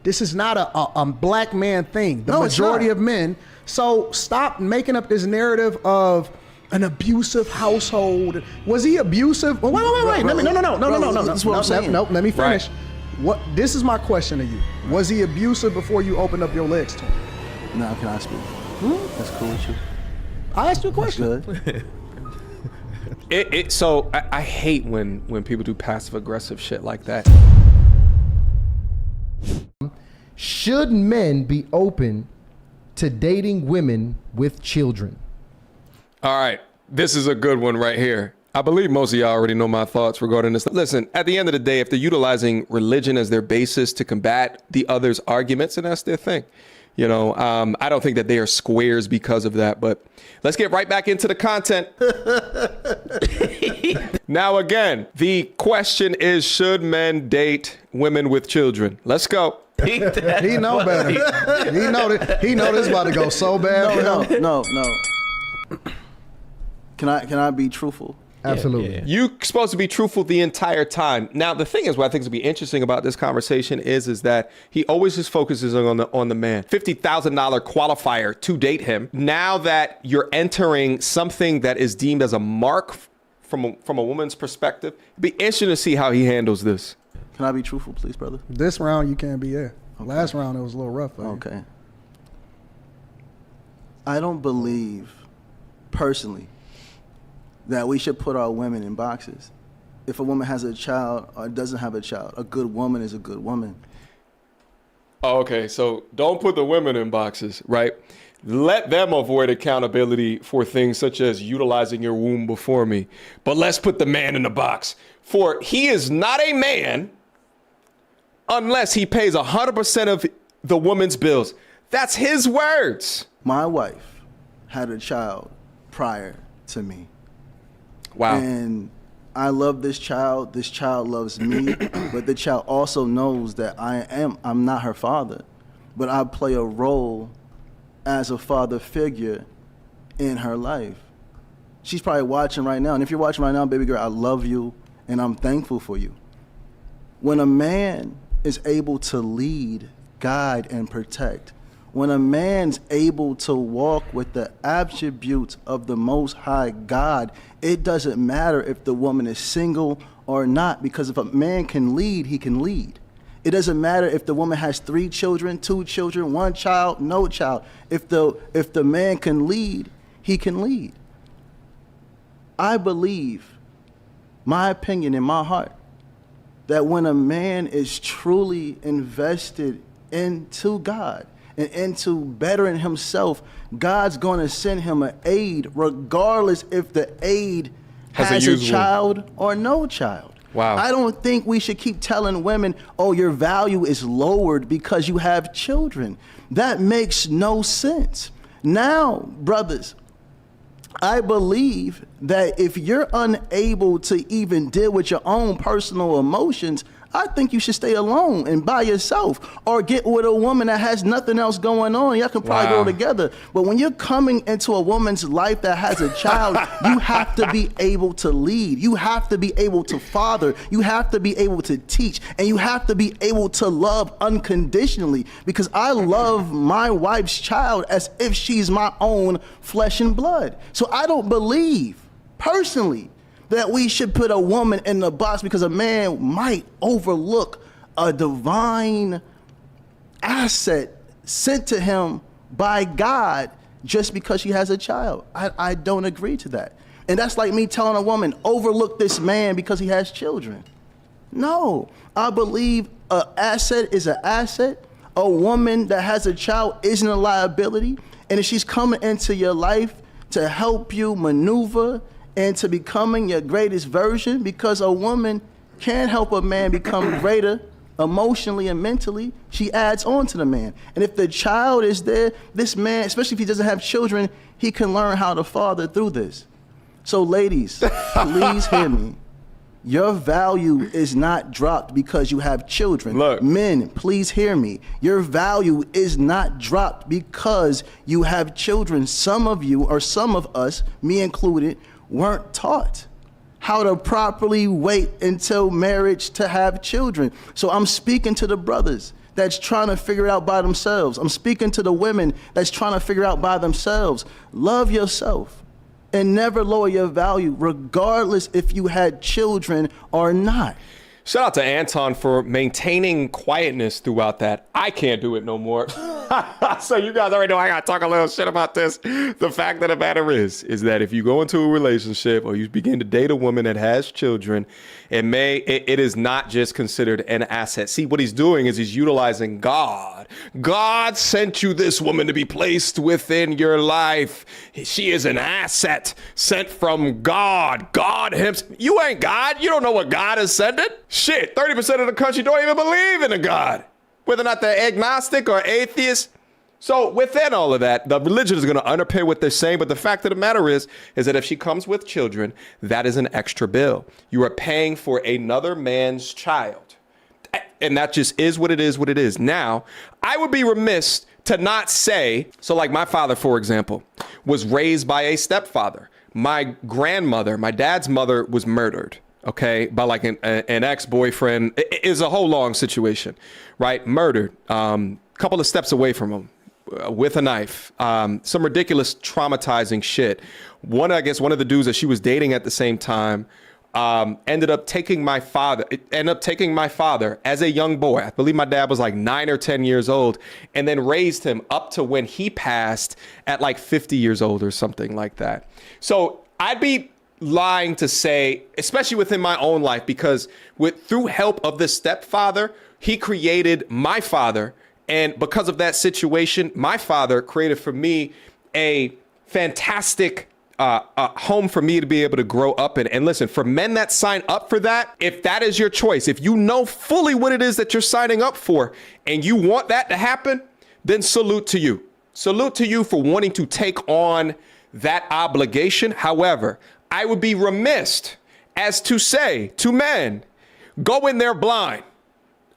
This is not a black man thing. The No, majority of men. So stop making up this narrative of an abusive household. Was he abusive? Wait. No. That's what I'm saying. No, let me finish. Right. This is my question to you. Was he abusive before you opened up your legs to him? No, can I speak? That's cool with you. I asked you a question. That's good. So I hate when people do passive aggressive shit like that. Should men be open to dating women with children? All right, this is a good one right here. I believe most of y'all already know my thoughts regarding this. Listen, at the end of the day, if they're utilizing religion as their basis to combat the other's arguments, and that's their thing. You know, I don't think that they are squares because of that, but let's get right back into the content. Now, again, the question is, should men date women with children? Let's go. He know better. He know this about to go so bad. No. Can I be truthful? Absolutely. Yeah. You're supposed to be truthful the entire time. Now, the thing is, what I think is going to be interesting about this conversation is that he always just focuses on the man. $50,000 qualifier to date him. Now that you're entering something that is deemed as a mark from a woman's perspective, it'd be interesting to see how he handles this. Can I be truthful, please, brother? This round you can't be there. Last round it was a little rough. Okay. I don't believe, personally, that we should put our women in boxes. If a woman has a child or doesn't have a child, a good woman is a good woman. Oh, okay, so don't put the women in boxes, right? Let them avoid accountability for things such as utilizing your womb before me. But let's put the man in the box. For he is not a man unless he pays 100% of the woman's bills. That's his words. My wife had a child prior to me. Wow. And I love this child. This child loves me. But the child also knows that I'm not her father. But I play a role as a father figure in her life. She's probably watching right now. And if you're watching right now, baby girl, I love you and I'm thankful for you. When a man is able to lead, guide, and protect, when a man's able to walk with the attributes of the Most High God, it doesn't matter if the woman is single or not, because if a man can lead, he can lead. It doesn't matter if the woman has 3 children, 2 children, 1 child, no child. If the man can lead, he can lead. I believe, my opinion in my heart, that when a man is truly invested into God and into bettering himself, God's going to send him an aid, regardless if the aid has a child or no child. Wow. I don't think we should keep telling women, oh, your value is lowered because you have children. That makes no sense. Now, brothers, I believe that if you're unable to even deal with your own personal emotions, I think you should stay alone and by yourself, or get with a woman that has nothing else going on. Y'all can probably go together. But when you're coming into a woman's life that has a child, you have to be able to lead. You have to be able to father. You have to be able to teach. And you have to be able to love unconditionally, because I love my wife's child as if she's my own flesh and blood. So I don't believe, personally, that we should put a woman in the box because a man might overlook a divine asset sent to him by God just because she has a child. I don't agree to that. And that's like me telling a woman, overlook this man because he has children. No, I believe an asset is an asset. A woman that has a child isn't a liability. And if she's coming into your life to help you maneuver into becoming your greatest version, because a woman can help a man become greater emotionally and mentally, she adds on to the man. And if the child is there, this man, especially if he doesn't have children, he can learn how to father through this. So ladies, please hear me. Your value is not dropped because you have children. Look. Men, please hear me. Your value is not dropped because you have children. Some of you, or some of us, me included, weren't taught how to properly wait until marriage to have children. So I'm speaking to the brothers that's trying to figure it out by themselves. I'm speaking to the women that's trying to figure out by themselves. Love yourself and never lower your value, regardless if you had children or not. Shout out to Anton for maintaining quietness throughout that. I can't do it no more. So you guys already know I gotta talk a little shit about this. The fact of the matter is that if you go into a relationship or you begin to date a woman that has children, it is not just considered an asset. See, what he's doing is he's utilizing God. God sent you this woman to be placed within your life. She is an asset sent from God. God himself. You ain't God. You don't know what God is sending. Shit, 30% of the country don't even believe in a God, whether or not they're agnostic or atheist. So within all of that, the religion is going to underpin what they're saying. But the fact of the matter is that if she comes with children, that is an extra bill. You are paying for another man's child. And that just is what it is. Now, I would be remiss to not say, so like my father, for example, was raised by a stepfather. My grandmother, my dad's mother, was murdered. Okay, by like an ex-boyfriend. It is a whole long situation, right? Murdered, couple of steps away from him with a knife, some ridiculous traumatizing shit. One of the dudes that she was dating at the same time ended up taking my father as a young boy. I believe my dad was like 9 or 10 years old, and then raised him up to when he passed at like 50 years old or something like that. So I'd be lying to say, especially within my own life, because through help of the stepfather, he created my father. And because of that situation, my father created for me a fantastic home for me to be able to grow up in. And listen, for men that sign up for that, if that is your choice, if you know fully what it is that you're signing up for and you want that to happen, then salute to you. Salute to you for wanting to take on that obligation. However, I would be remiss as to say to men, go in there blind.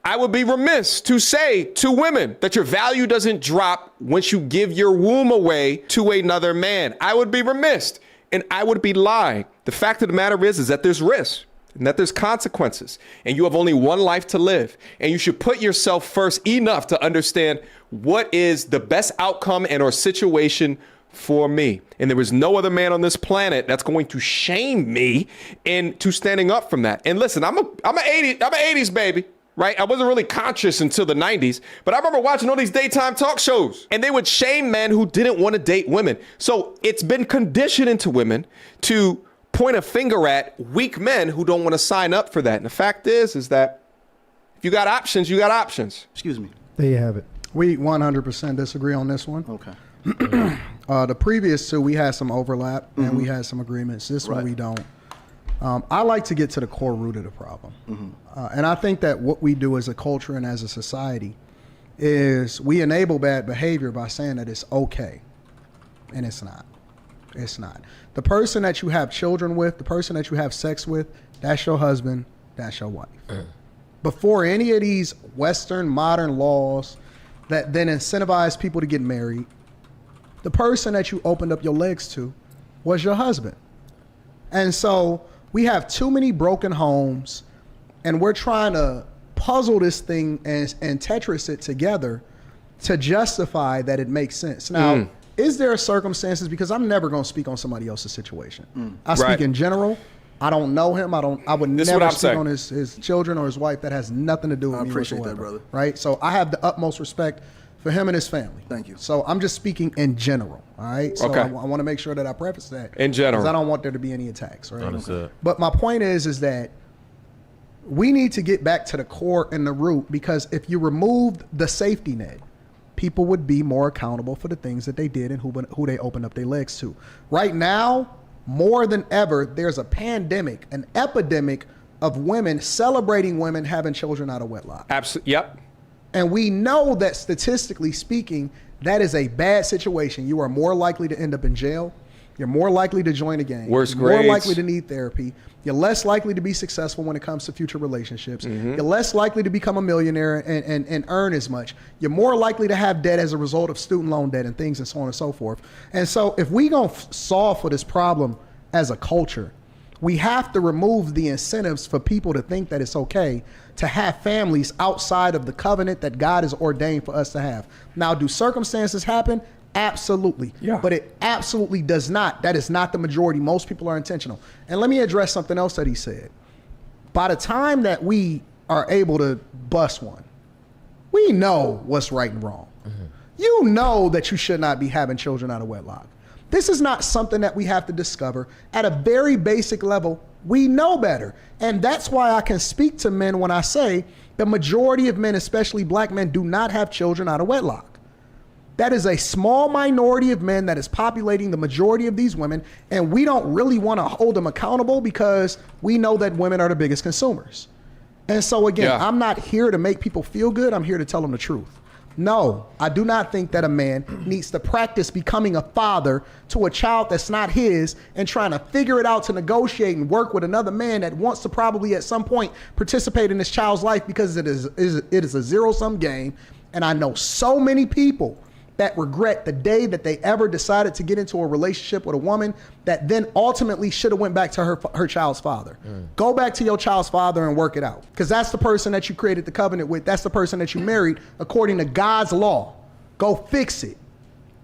I would be remiss to say to women that your value doesn't drop once you give your womb away to another man. I would be remiss and I would be lying. The fact of the matter is that there's risk and that there's consequences and you have only one life to live. And you should put yourself first enough to understand what is the best outcome and or situation for me. And there is no other man on this planet that's going to shame me into standing up from that. And listen, I'm a 80s baby, right? I wasn't really conscious until the 90s, but I remember watching all these daytime talk shows and they would shame men who didn't want to date women. So it's been conditioned into women to point a finger at weak men who don't want to sign up for that. And the fact is that if you got options, you got options. Excuse me. There you have it. We 100% disagree on this one. Okay. The previous two, we had some overlap and we had some agreements. This one we don't. I like to get to the core root of the problem. And I think that what we do as a culture and as a society is we enable bad behavior by saying that it's okay. And it's not. It's not. The person that you have children with, the person that you have sex with, that's your husband, that's your wife. Before any of these Western modern laws that then incentivize people to get married, the person that you opened up your legs to was your husband. And so we have too many broken homes and we're trying to puzzle this thing and Tetris it together to justify that it makes sense. Now, is there circumstances, because I'm never going to speak on somebody else's situation. I speak in general. I don't know him. I would never speak on his children or his wife. That has nothing to do with me. I appreciate that, brother. Right? So I have the utmost respect for him and his family. Thank you. So I'm just speaking in general. All right. So I want to make sure that I preface that in general, because I don't want there to be any attacks. Right. Understood. But my point is that we need to get back to the core and the root, because if you removed the safety net, people would be more accountable for the things that they did and who they opened up their legs to. Right now, more than ever, there's a pandemic, an epidemic of women celebrating women having children out of wedlock. Absolutely. Yep. And we know that statistically speaking, that is a bad situation. You are more likely to end up in jail. You're more likely to join a gang. Worse You're grades. more likely to need therapy. You're less likely to be successful when it comes to future relationships. You're less likely to become a millionaire and earn as much. You're more likely to have debt as a result of student loan debt and things and so on and so forth. And so if we gonna solve for this problem as a culture, We have to remove the incentives for people to think that it's okay to have families outside of the covenant that God has ordained for us to have. Now, do circumstances happen? Absolutely. Yeah. But it absolutely does not. That is not the majority. Most people are intentional. And let me address something else that he said. By the time that we are able to bust one, we know what's right and wrong. Mm-hmm. You know that you should not be having children out of wedlock. This is not something that we have to discover. At a very basic level, we know better. And that's why I can speak to men when I say the majority of men, especially black men, do not have children out of wedlock. That is a small minority of men that is populating the majority of these women, and we don't really want to hold them accountable because we know that women are the biggest consumers. And so again, I'm not here to make people feel good. I'm here to tell them the truth. No, I do not think that a man needs to practice becoming a father to a child that's not his and trying to figure it out to negotiate and work with another man that wants to probably at some point participate in this child's life because it is a zero-sum game. And I know so many people that regret the day that they ever decided to get into a relationship with a woman that then ultimately should have went back to her child's father. Go back to your child's father and work it out, because that's the person that you created the covenant with. That's the person that you married according to God's law. Go fix it.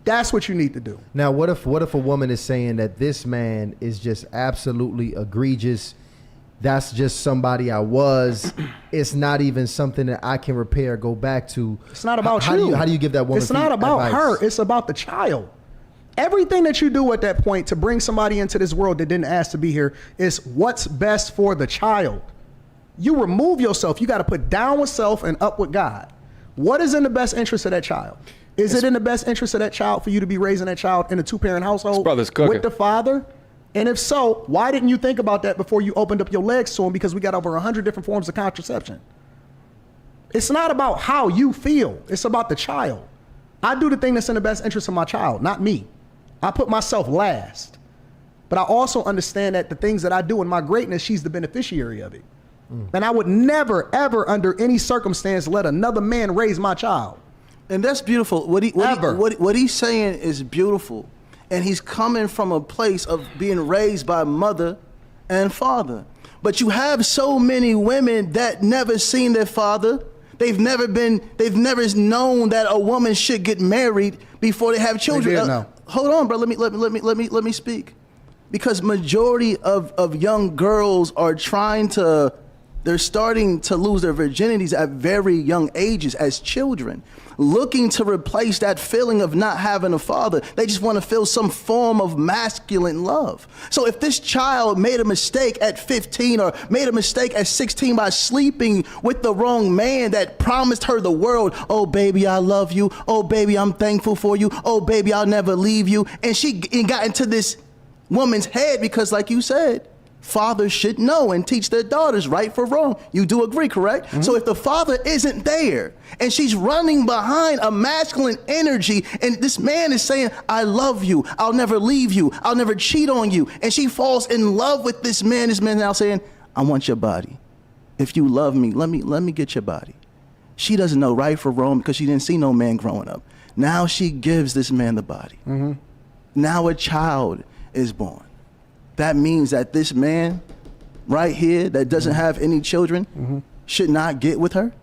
That's what you need to do. Now, what if a woman is saying that this man is just absolutely egregious? That's just somebody I was. It's not even something that I can repair, go back to. It's not about you. How do you give that woman It's not about advice? her. It's about the child. Everything that you do at that point to bring somebody into this world that didn't ask to be here is what's best for the child. You remove yourself. You got to put down with self and up with God. What is in the best interest of that child? Is it in the best interest of that child for you to be raising that child in a two-parent household with the father? And if so, why didn't you think about that before you opened up your legs to him? Because we got over 100 different forms of contraception. It's not about how you feel. It's about the child. I do the thing that's in the best interest of my child, not me. I put myself last. But I also understand that the things that I do in my greatness, she's the beneficiary of it. And I would never, ever, under any circumstance, let another man raise my child. And that's beautiful. What he's saying is beautiful. And he's coming from a place of being raised by mother and father. But you have so many women that never seen their father. They've never known that a woman should get married before they have children. They did know. Hold on, bro. Let me speak. Because majority of young girls are they're starting to lose their virginities at very young ages as children, looking to replace that feeling of not having a father. They just want to feel some form of masculine love. So if this child made a mistake at 15 or made a mistake at 16 by sleeping with the wrong man that promised her the world, oh baby, I love you. Oh baby, I'm thankful for you. Oh baby, I'll never leave you. And she got into this woman's head because, like you said, fathers should know and teach their daughters right for wrong. You do agree, correct? Mm-hmm. So if the father isn't there and she's running behind a masculine energy and this man is saying, I love you, I'll never leave you, I'll never cheat on you, and she falls in love with this man now saying, I want your body. If you love me, let me get your body. She doesn't know right for wrong because she didn't see no man growing up. Now she gives this man the body. Mm-hmm. Now a child is born. That means that this man right here that doesn't have any children should not get with her?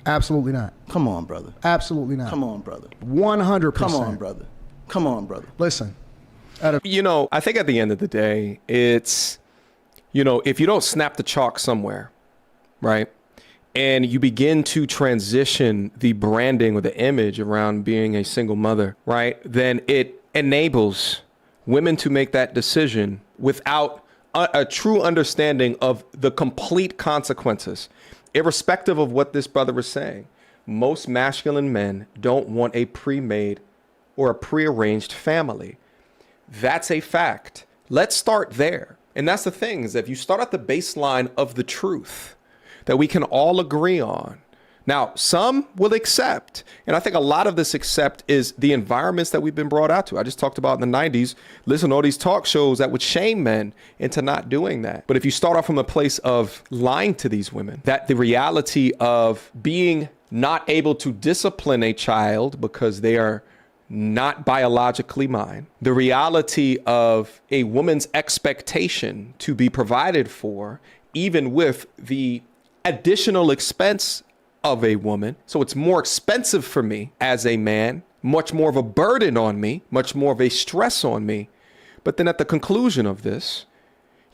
Absolutely not. Come on, brother. Absolutely not. Come on, brother. 100%. Come on, brother. Come on, brother. Listen. I think at the end of the day, it's, if you don't snap the chalk somewhere, right? And you begin to transition the branding or the image around being a single mother, right? Then it enables women to make that decision without a true understanding of the complete consequences. Irrespective of what this brother was saying, most masculine men don't want a pre-made or a prearranged family. That's a fact. Let's start there. And that's the thing, is if you start at the baseline of the truth that we can all agree on. Now, some will accept, and I think a lot of this accept is the environments that we've been brought out to. I just talked about in the 90s, listen to all these talk shows that would shame men into not doing that. But if you start off from a place of lying to these women, that the reality of being not able to discipline a child because they are not biologically mine. The reality of a woman's expectation to be provided for, even with the additional expense of a woman. So it's more expensive for me as a man, much more of a burden on me, much more of a stress on me. But then at the conclusion of this,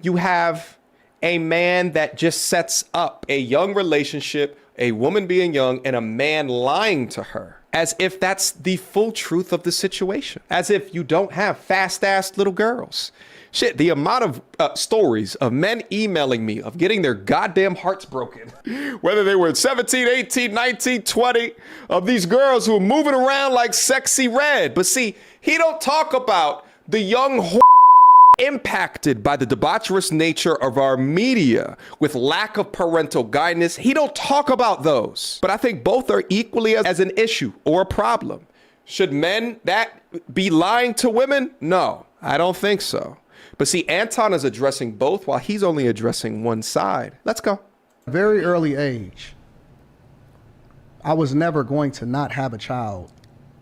you have a man that just sets up a young relationship, a woman being young, and a man lying to her, as if that's the full truth of the situation, as if you don't have fast-ass little girls. Shit, the amount of stories of men emailing me of getting their goddamn hearts broken, whether they were 17, 18, 19, 20, of these girls who are moving around like sexy red. But see, he don't talk about the young impacted by the debaucherous nature of our media with lack of parental guidance. He don't talk about those. But I think both are equally as an issue or a problem. Should men that be lying to women? No, I don't think so. But see, Anton is addressing both while he's only addressing one side. Let's go. Very early age, I was never going to not have a child,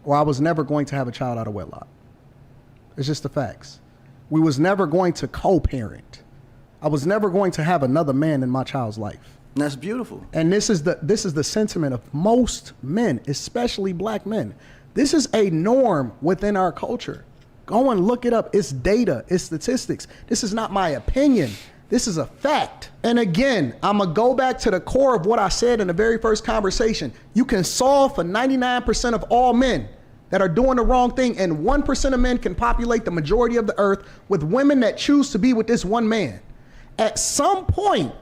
or I was never going to have a child out of wedlock. It's just the facts. We was never going to co-parent. I was never going to have another man in my child's life. And that's beautiful. And this is the sentiment of most men, especially black men. This is a norm within our culture. Go and look it up. It's data, it's statistics. This is not my opinion. This is a fact. And again, I'm gonna go back to the core of what I said in the very first conversation. You can solve for 99% of all men that are doing the wrong thing, and 1% of men can populate the majority of the earth with women that choose to be with this one man. At some point,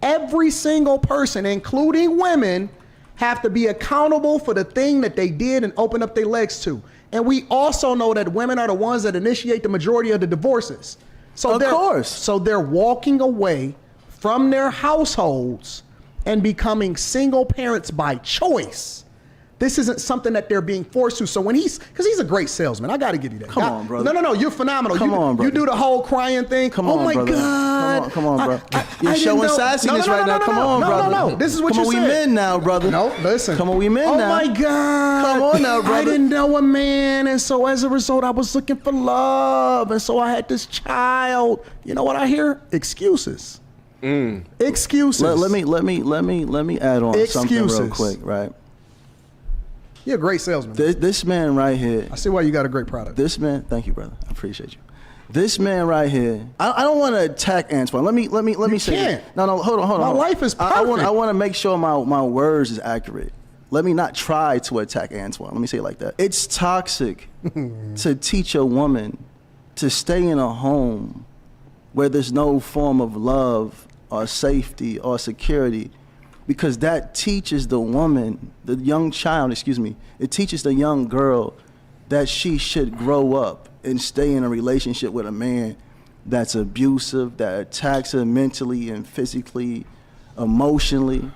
every single person, including women, have to be accountable for the thing that they did and open up their legs to. And we also know that women are the ones that initiate the majority of the divorces. So of course. So they're walking away from their households and becoming single parents by choice. This isn't something that they're being forced to. So when because he's a great salesman, I got to give you that. Come on, brother. No, you're phenomenal. Come on, brother. You do the whole crying thing. Come on, oh my brother. God. Come on, bro. You're I showing didn't know. sassiness right now. Come on, brother. No. This is what you said. Come on, we men now, brother. No, listen. Come on, we men now. Oh my God. Come on now, brother. I didn't know a man, and so as a result, I was looking for love, and so I had this child. You know what I hear? Excuses. Excuses. Let me add on something real quick, right? You're a great salesman. This man right here. I see why you got a great product. This man, thank you, brother. I appreciate you. This man right here. I don't want to attack Antoine. Let me say can't. this. No, hold on. My life is perfect. I want to make sure my words is accurate. Let me not try to attack Antoine. Let me say it like that. It's toxic to teach a woman to stay in a home where there's no form of love or safety or security, because that teaches the woman, the young child, it teaches the young girl that she should grow up and stay in a relationship with a man that's abusive, that attacks her mentally and physically, emotionally.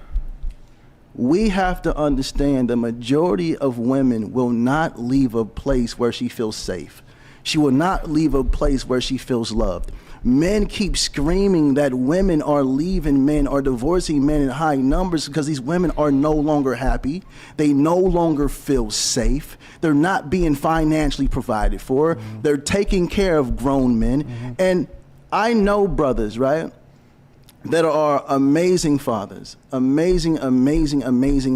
We have to understand the majority of women will not leave a place where she feels safe. She will not leave a place where she feels loved. Men keep screaming that women are leaving men or divorcing men in high numbers because these women are no longer happy. They no longer feel safe. They're not being financially provided for. Mm-hmm. They're taking care of grown men. Mm-hmm. And I know brothers, right, that are amazing fathers, amazing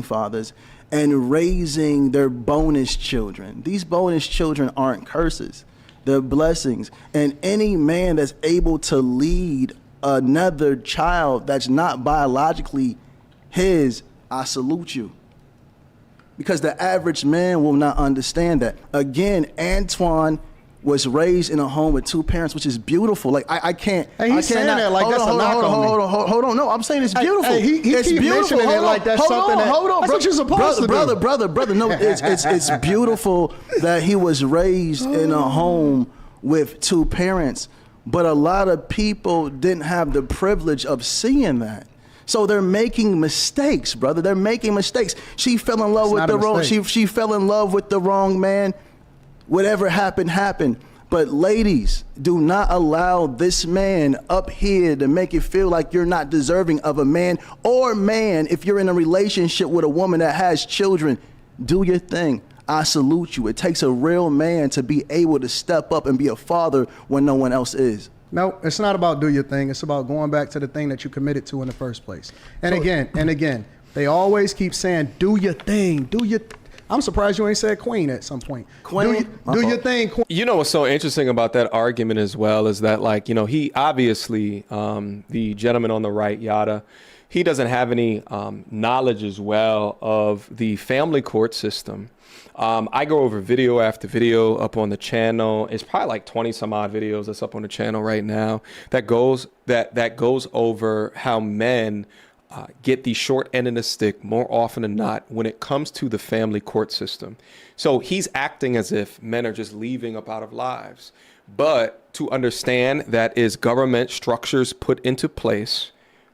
fathers, and raising their bonus children. These bonus children aren't curses. They're blessings. And any man that's able to lead another child that's not biologically his, I salute you. Because the average man will not understand that. Again, Antoine was raised in a home with two parents, which is beautiful. Like I can't. Hey, he's saying that like that's a knock on me. Hold on. No, I'm saying it's beautiful. Hey, he it's keep beautiful. mentioning it like that's something that. Hold on, that's what you're supposed to do. Brother. No, it's beautiful that he was raised in a home with two parents, but a lot of people didn't have the privilege of seeing that. So they're making mistakes, brother. They're making mistakes. She fell in love with the wrong. She fell in love with the wrong man. Whatever happened. But ladies, do not allow this man up here to make you feel like you're not deserving of a man. Or man, if you're in a relationship with a woman that has children, do your thing. I salute you. It takes a real man to be able to step up and be a father when no one else is. No, it's not about do your thing. It's about going back to the thing that you committed to in the first place. And again, they always keep saying, do your thing, I'm surprised you ain't said queen at some point. Queen? Do your thing, queen. You know what's so interesting about that argument as well is that, like, you know, he obviously, the gentleman on the right, Yada, he doesn't have any knowledge as well of the family court system. I go over video after video up on the channel. It's probably like 20 some odd videos that's up on the channel right now that goes over how men get the short end of the stick more often than not when it comes to the family court system. So he's acting as if men are just leaving up out of lives. But to understand that is government structures put into place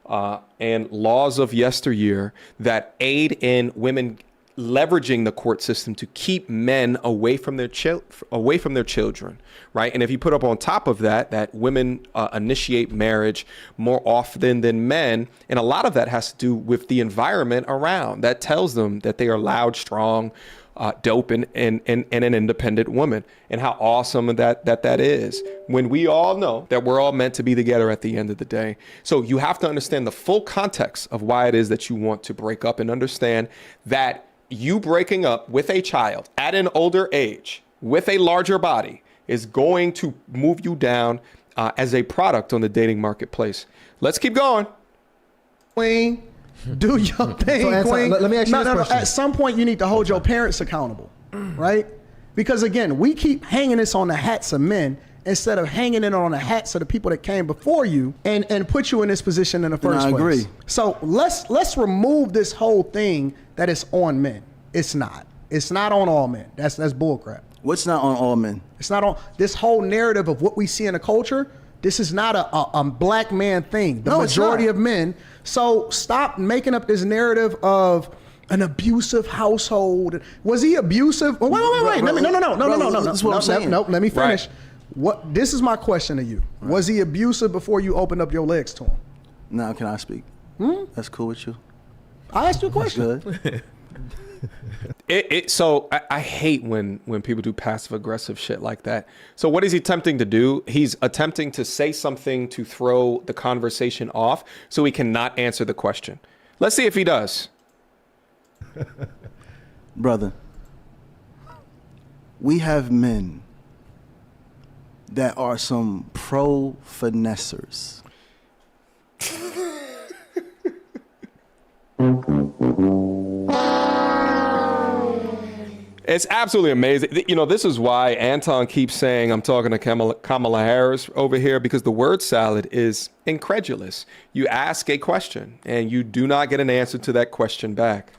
and laws of yesteryear that aid in women leveraging the court system to keep men away from their children, right? And if you put up on top of that, that women initiate marriage more often than men, and a lot of that has to do with the environment around that tells them that they are loud, strong, dope, and an independent woman, and how awesome that is. When we all know that we're all meant to be together at the end of the day. So you have to understand the full context of why it is that you want to break up, and understand that you breaking up with a child at an older age with a larger body is going to move you down as a product on the dating marketplace. Let's keep going. Queen, do your thing, So, Anton, queen. let me ask you this question. At some point, you need to hold your parents accountable, right? Because again, we keep hanging this on the hats of men instead of hanging it on the hats of the people that came before you and put you in this position in the first place. I agree. So let's remove this whole thing that it's on men. It's not. It's not on all men. That's bullcrap. What's not on all men? It's not on this whole narrative of what we see in the culture. This is not a black man thing. The No, it's majority not. of men. So stop making up this narrative of an abusive household. Was he abusive? Wait. No. That's what I'm saying. No, let me finish. Right. This is my question to you. Right. Was he abusive before you opened up your legs to him? Now can I speak? That's cool with you? I asked you a question. Good. So I hate when people do passive aggressive shit like that. So what is he attempting to do? He's attempting to say something to throw the conversation off so he cannot answer the question. Let's see if he does. Brother, we have men that are some pro finessers. It's absolutely amazing. You know, this is why Anton keeps saying I'm talking to Kamala Harris over here, because the word salad is incredulous. You ask a question and you do not get an answer to that question back.